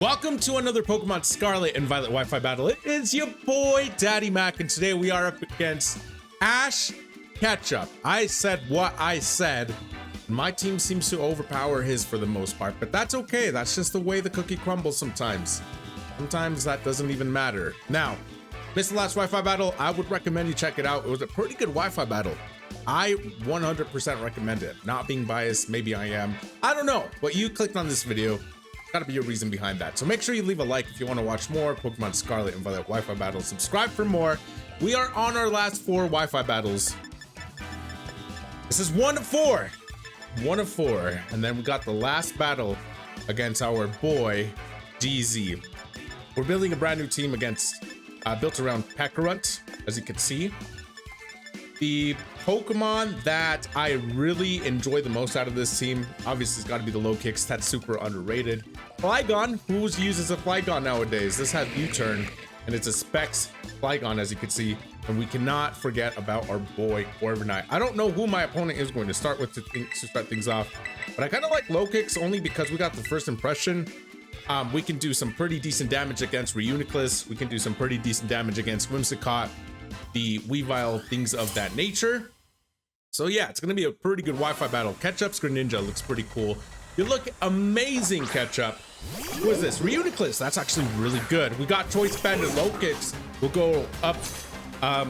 Welcome to another Pokemon Scarlet and Violet Wi-Fi battle. It is your boy Daddymac, and today we are up against Ash Ketchup. I said what I said. My team seems to overpower his for the most part, but that's okay. That's just the way the cookie crumbles sometimes. Sometimes that doesn't even matter. Now, missed the last Wi-Fi battle. I would recommend you check it out. It was a pretty good Wi-Fi battle. I 100% recommend it. Not being biased, maybe I am. I don't know, but you clicked on this video. Gotta be a reason behind that. So make sure you leave a like if you want to watch more Pokemon Scarlet and Violet Wi-Fi battles. Subscribe for more. We are on our last 4 Wi-Fi battles. This is 1 of 4. 1 of 4. And then we got the last battle against our boy DZ. We're building a brand new team against built around Pekarunt, as you can see. The Pokemon that I really enjoy the most out of this team, obviously, it's got to be the low kicks. That's super underrated. Flygon, who's used as a Flygon nowadays? This has U-turn, and it's a Specs Flygon, as you can see. And we cannot forget about our boy Corviknight. I don't know who my opponent is going to start with to start things off, but I kind of like low kicks only because we got the first impression. We can do some pretty decent damage against Reuniclus. We can do some pretty decent damage against Whimsicott, the Weavile, things of that nature. So yeah, it's gonna be a pretty good Wi-Fi battle. Ketchup's Greninja looks pretty cool. You look amazing, Ketchup. Who is this? Reuniclus. That's actually really good. We got choice banded low kicks. We'll go up.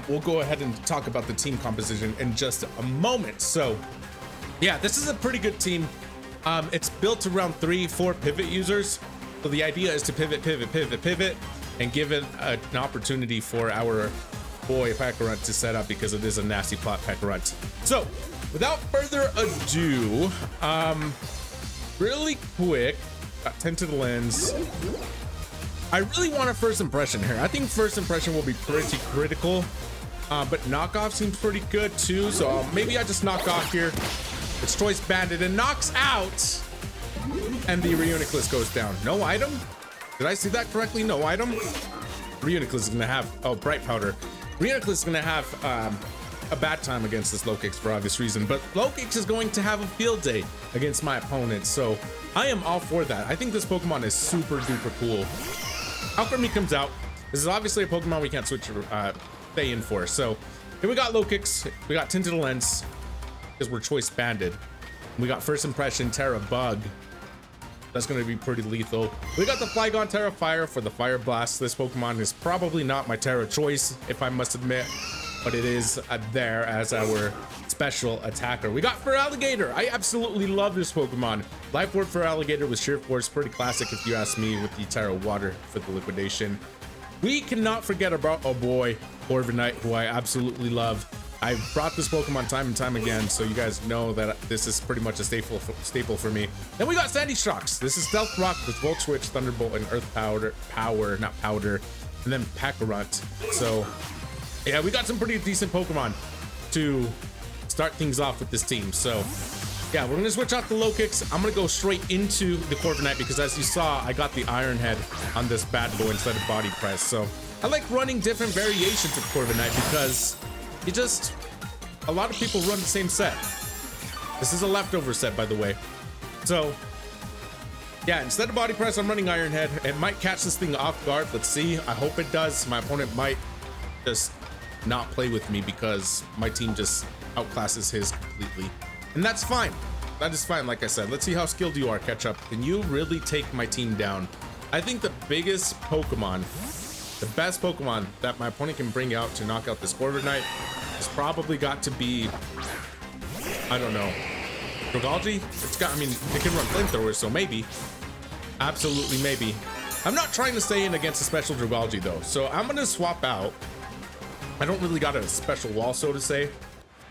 We'll go ahead and talk about the team composition in just a moment. So yeah, this is a pretty good team. It's built around 3-4 pivot users. So the idea is to pivot, and give it an opportunity for our boy Pekarunt to set up, because it is a nasty plot Pekarunt. So without further ado, really quick, got tinted lens. I really want a first impression here. I think first impression will be pretty critical, but knockoff seems pretty good too. So maybe I just knock off here. It's choice banded and knocks out, and the Reuniclus goes down. No item? Did I see that correctly? No item? Reuniclus is gonna have, oh, Bright Powder. Reuniclus is gonna have a bad time against this low kicks for obvious reason, but low kicks is going to have a field day against my opponent, so I am all for that. I think this Pokemon is super duper cool. Alchemy comes out. This is obviously a Pokemon we can't switch stay in for. So here we got low kicks, we got tinted lens because we're choice banded. We got first impression Terra Bug. That's going to be pretty lethal. We got the Flygon Terra Fire for the Fire Blast. This Pokemon is probably not my Terra choice, if I must admit, but it is there as our special attacker. We got Feraligatr. I absolutely love this Pokemon. Life Orb for Alligator with Sheer Force, pretty classic if you ask me, with the Terra Water for the liquidation. We cannot forget about our boy Corviknight, who I absolutely love. I've brought this Pokemon time and time again, so you guys know that this is pretty much a staple for me. Then we got Sandy Shocks. This is Stealth Rock with Volt Switch, Thunderbolt, and Earth Powder, and then Pekarunt. So yeah, we got some pretty decent Pokemon to start things off with this team. So yeah, we're gonna switch out the low kicks. I'm gonna go straight into the Corviknight because, as you saw, I got the Iron Head on this bad boy instead of Body Press. So I like running different variations of Corviknight because a lot of people run the same set. This is a leftover set, by the way. So yeah, instead of Body Press, I'm running Iron Head. It might catch this thing off guard. Let's see. I hope it does. My opponent might just not play with me because my team just outclasses his completely, and that's fine. That is fine. Like I said, let's see how skilled you are, Ketchup. Can you really take my team down? I think the biggest Pokemon, the best Pokemon that my opponent can bring out to knock out this Corviknight has probably got to be, I don't know, Dragalge? It's got, I mean, it can run flamethrowers, so maybe. Absolutely maybe. I'm not trying to stay in against a special Dragalge though, so I'm gonna swap out. I don't really got a special wall, so to say,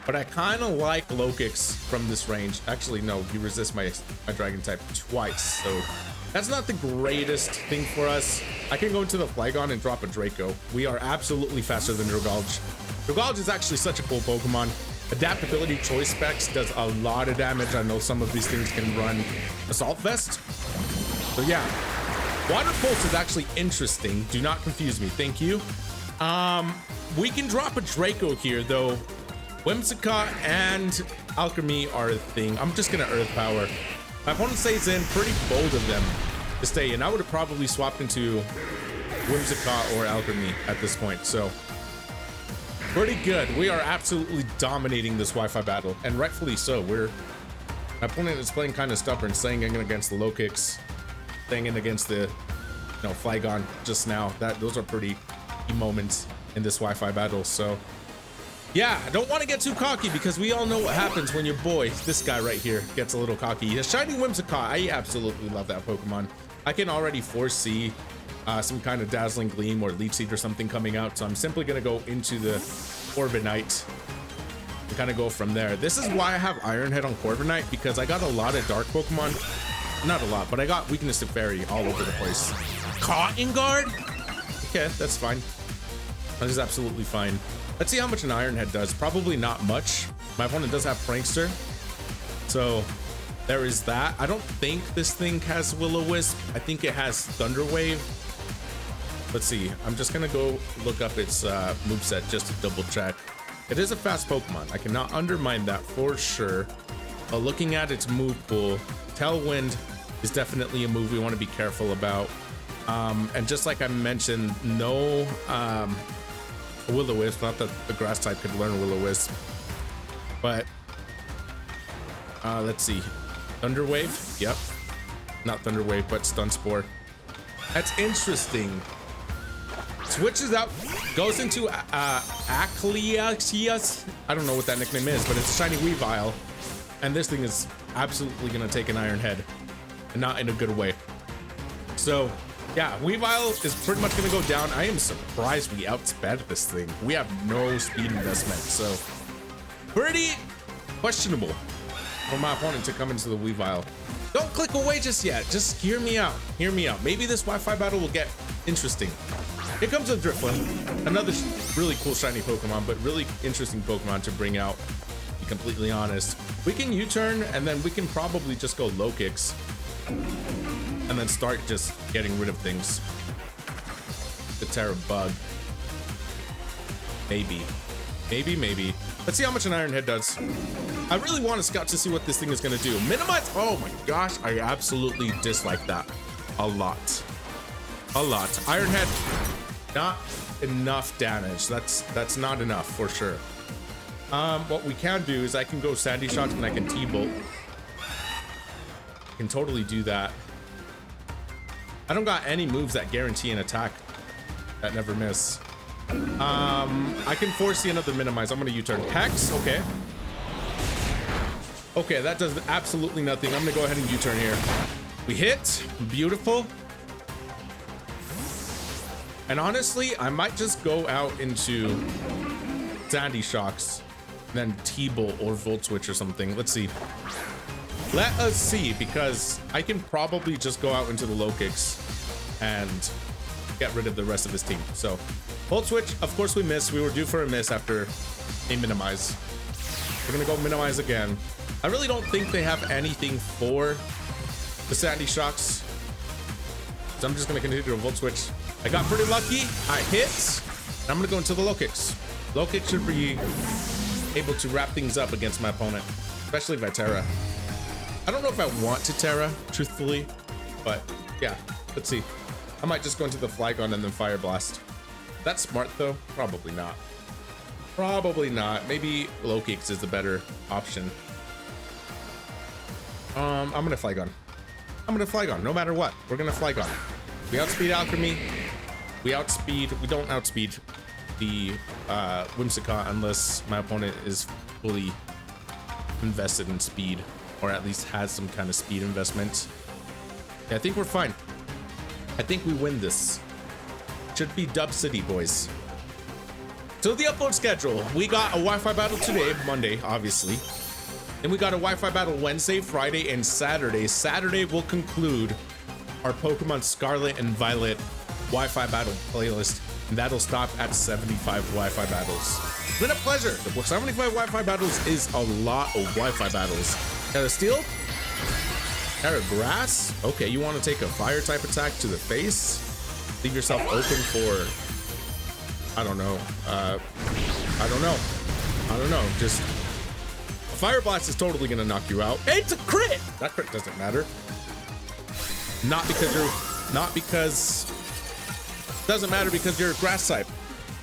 but I kind of like low kicks from this range. Actually, no, you resist my dragon type twice, so that's not the greatest thing for us. I can go into the Flygon and drop a Draco. We are absolutely faster than Dragalge. Dragalge is actually such a cool Pokemon. Adaptability choice specs does a lot of damage. I know some of these things can run Assault Vest. So yeah, Water Pulse is actually interesting. Do not confuse me. Thank you. We can drop a Draco here though. Whimsicott and Alchemy are a thing. I'm just gonna Earth Power. My opponent stays in, pretty bold of them. to stay in. I would have probably swapped into Whimsicott or Alchemy at this point. So pretty good. We are absolutely dominating this Wi-Fi battle, and rightfully so. My opponent is playing kind of stubborn, staying in against the low kicks, staying in against the Flygon just now. Those are pretty key moments in this Wi-Fi battle. So yeah, I don't want to get too cocky because we all know what happens when your boy, this guy right here, gets a little cocky. A shiny Whimsicott, I absolutely love that Pokemon. I can already foresee some kind of Dazzling Gleam or Leech Seed or something coming out, so I'm simply going to go into the Corviknight and kind of go from there. This is why I have Iron Head on Corviknight, because I got a lot of Dark Pokemon. Not a lot, but I got Weakness to Fairy all over the place. Cotton Guard? Okay, that's fine. That is absolutely fine. Let's see how much an Iron Head does. Probably not much. My opponent does have Prankster, so there is that. I don't think this thing has Will-O-Wisp. I think it has Thunder Wave. Let's see. I'm just gonna go look up its moveset just to double check. It is a fast Pokemon. I cannot undermine that for sure. But looking at its move pool, Tailwind is definitely a move we want to be careful about. And just like I mentioned, no Will-O-Wisp. Not that the grass type could learn Will-O-Wisp, but let's see. Thunder Wave. Yep, not Thunder Wave, but Stun Spore. That's interesting. Switches out, goes into Acleaxias. I don't know what that nickname is, but it's a shiny Weavile, and this thing is absolutely gonna take an Iron Head, and not in a good way. So yeah, Weavile is pretty much gonna go down. I am surprised we outsped this thing. We have no speed investment, so pretty questionable for my opponent to come into the Weavile. Don't click away just yet. Just hear me out. Hear me out. Maybe this Wi-Fi battle will get interesting. Here comes a Drifloon, another really cool shiny Pokemon, but really interesting Pokemon to bring out, to be completely honest. We can U-turn, and then we can probably just go low kicks, and then start just getting rid of things. The Terra Bug. Maybe. Maybe. Let's see how much an Iron Head does. I really want to scout to see what this thing is going to do. Minimize. Oh my gosh, I absolutely dislike that a lot. Iron Head, not enough damage. That's not enough for sure. What we can do is I can go Sandy Shock and I can T-Bolt. I can totally do that. I don't got any moves that guarantee an attack that never miss. I can foresee another Minimize. I'm gonna U-turn. Hex, okay. Okay, that does absolutely nothing. I'm gonna go ahead and U-turn here. We hit, beautiful. And honestly, I might just go out into Sandy Shocks, then T-Bolt or Volt Switch or something. Let's see. Let us see, because I can probably just go out into the low kicks and get rid of the rest of his team. So Volt Switch, of course we missed. We were due for a miss after a Minimize. We're gonna go Minimize again. I really don't think they have anything for the Sandy Shocks, so I'm just gonna continue to Volt Switch. I got pretty lucky. I hit. And I'm gonna go into the low kicks. Low kicks should be able to wrap things up against my opponent, especially if I Terra. I don't know if I want to Terra, truthfully, but yeah, let's see. I might just go into the Flygon and then Fire Blast. That's smart though. Probably not. Maybe low kicks is the better option. I'm gonna Flygon. No matter what, we're gonna Flygon. We outspeed Alchemy. We don't outspeed the Whimsicott unless my opponent is fully invested in speed, or at least has some kind of speed investment. Yeah, I think we're fine. I think we win this. Should be Dub City, boys. So the upload schedule, we got a Wi-Fi battle today, Monday, obviously. Then we got a Wi-Fi battle Wednesday, Friday, and Saturday. Saturday will conclude our Pokemon Scarlet and Violet Wi-Fi battle playlist, and that'll stop at 75 Wi-Fi battles. It's been a pleasure. 75 Wi-Fi battles is a lot of Wi-Fi battles. Got a Steel? Got a Grass? Okay, you want to take a Fire type attack to the face? Leave yourself open for, I don't know. Just a Fire Blast is totally gonna knock you out. It's a crit! That crit doesn't matter. Not because doesn't matter because you're a grass type.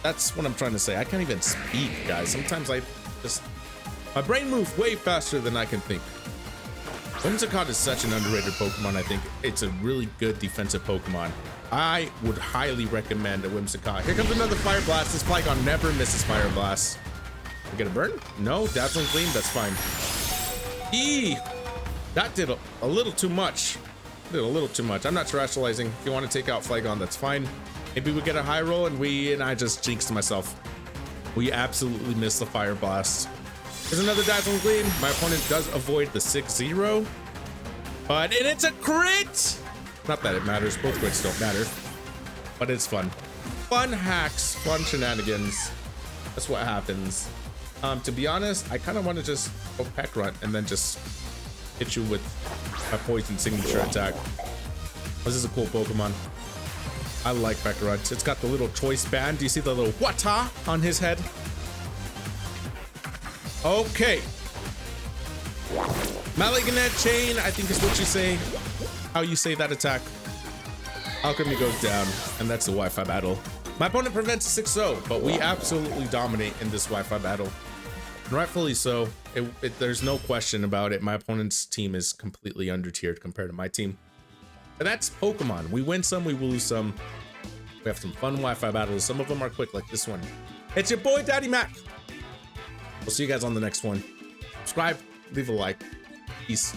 That's what I'm trying to say. I can't even speak, guys. Sometimes my brain moves way faster than I can think. Whimsicott is such an underrated Pokemon. I think it's a really good defensive Pokemon. I would highly recommend a Whimsicott. Here comes another Fire Blast. This Flygon never misses Fire Blast. We get a burn? No, Dazzling Gleam, that's fine. That did a little too much. Did a little too much. I'm not terrestrializing. If you want to take out Flygon, that's fine. Maybe we get a high roll and I just jinxed myself. We absolutely missed the Fire Blast. There's another Dazzling Gleam. My opponent does avoid the 6-0. And it's a crit! Not that it matters. Both crits don't matter. But it's fun. Fun hacks, fun shenanigans. That's what happens. To be honest, I kind of want to just go Peck Runt and then just hit you with my poison signature attack. This is a cool Pokemon. I like Peck Runt. It's got the little choice band. Do you see the little wata on his head? Okay. Malignant Chain, I think is what you say. How you say that attack. Alchemy goes down, and that's the Wi-Fi battle. My opponent prevents a 6-0, but we absolutely dominate in this Wi-Fi battle. And rightfully so. There's no question about it. My opponent's team is completely under-tiered compared to my team. But that's Pokemon. We win some, we will lose some. We have some fun Wi-Fi battles. Some of them are quick, like this one. It's your boy, Daddymac. We'll see you guys on the next one. Subscribe, leave a like. Peace.